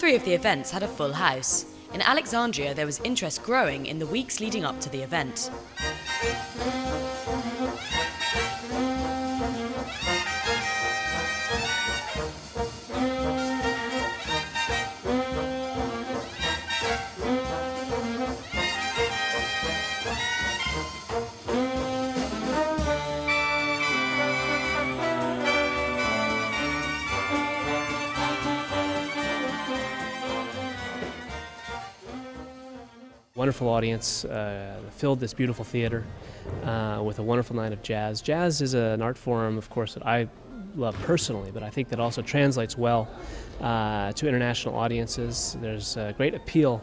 three of the events had a full house. In Alexandria, there was interest growing in the weeks leading up to the event. Wonderful audience filled this beautiful theater with a wonderful night of jazz. Jazz is an art form, of course, that I love personally, but I think that also translates well to international audiences. There's a great appeal.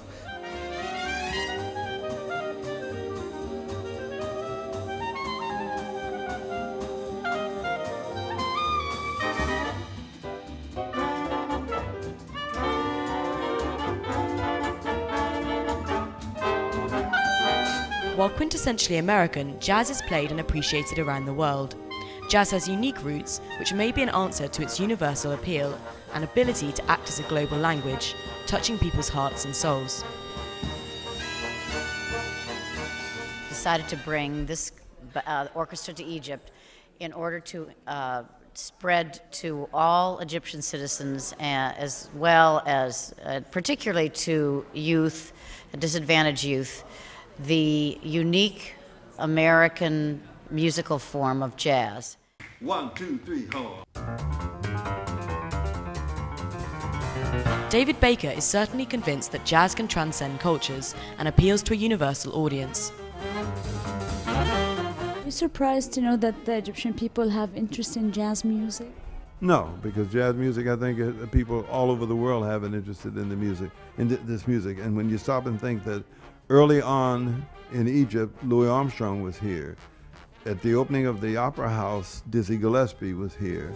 While quintessentially American, jazz is played and appreciated around the world. Jazz has unique roots, which may be an answer to its universal appeal and ability to act as a global language, touching people's hearts and souls. Decided to bring this orchestra to Egypt in order to spread to all Egyptian citizens, as well as particularly to youth, disadvantaged youth, the unique American musical form of jazz. 1, 2, 3, hard. David Baker is certainly convinced that jazz can transcend cultures and appeals to a universal audience. Are you surprised to know that the Egyptian people have interest in jazz music? No, because jazz music, I think people all over the world have an interest in the music, in this music. And when you stop and think that early on in Egypt, Louis Armstrong was here. At the opening of the Opera House, Dizzy Gillespie was here.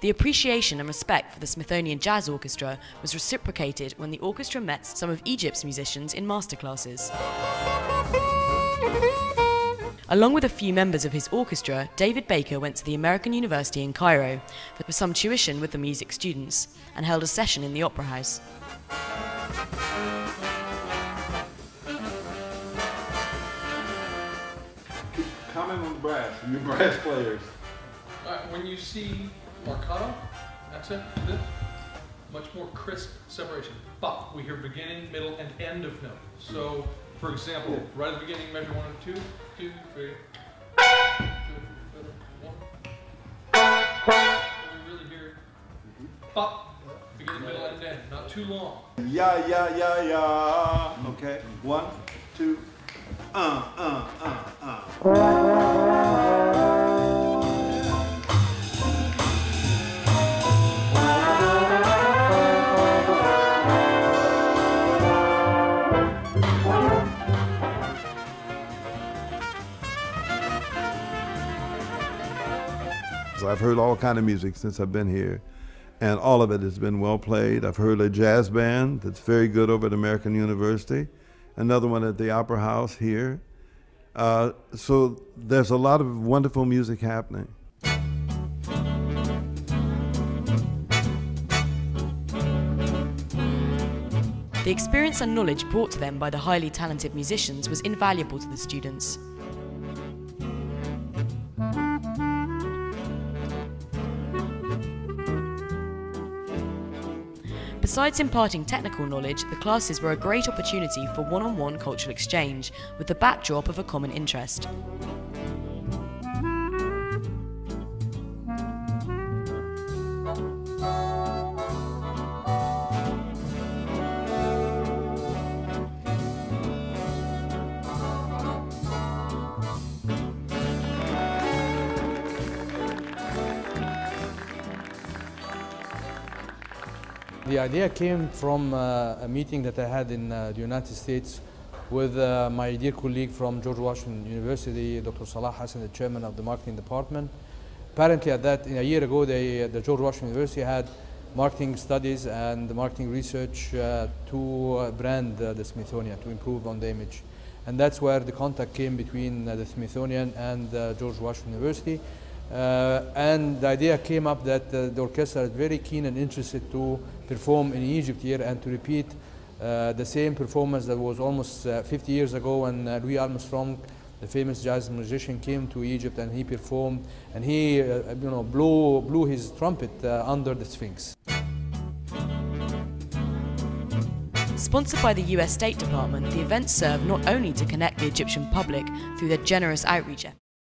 The appreciation and respect for the Smithsonian Jazz Orchestra was reciprocated when the orchestra met some of Egypt's musicians in masterclasses. Along with a few members of his orchestra, David Baker went to the American University in Cairo for some tuition with the music students and held a session in the Opera House. Comment on the brass, your brass players. When you see marcato, that's it, much more crisp separation. But we hear beginning, middle, and end of note. So, for example, right at the beginning, measure 1 and 2, 2, 3. 1. We really hear but beginning, middle, and end. Not too long. Yeah, yeah, yeah, yeah. Okay, 1, 2. I've heard all kind of music since I've been here, and all of it has been well played. I've heard a jazz band that's very good over at American University, another one at the Opera House here. So there's a lot of wonderful music happening. The experience and knowledge brought to them by the highly talented musicians was invaluable to the students. Besides imparting technical knowledge, the classes were a great opportunity for one-on-one cultural exchange with the backdrop of a common interest. The idea came from a meeting that I had in the United States with my dear colleague from George Washington University, Dr. Salah Hassan, the chairman of the marketing department. Apparently a year ago, the George Washington University had marketing studies and marketing research to brand the Smithsonian, to improve on the image. And that's where the contact came between the Smithsonian and George Washington University. And the idea came up that the orchestra is very keen and interested to perform in Egypt here and to repeat the same performance that was almost 50 years ago when Louis Armstrong, the famous jazz musician, came to Egypt and he performed and he blew his trumpet under the Sphinx. Sponsored by the US State Department, the event served not only to connect the Egyptian public through their generous outreach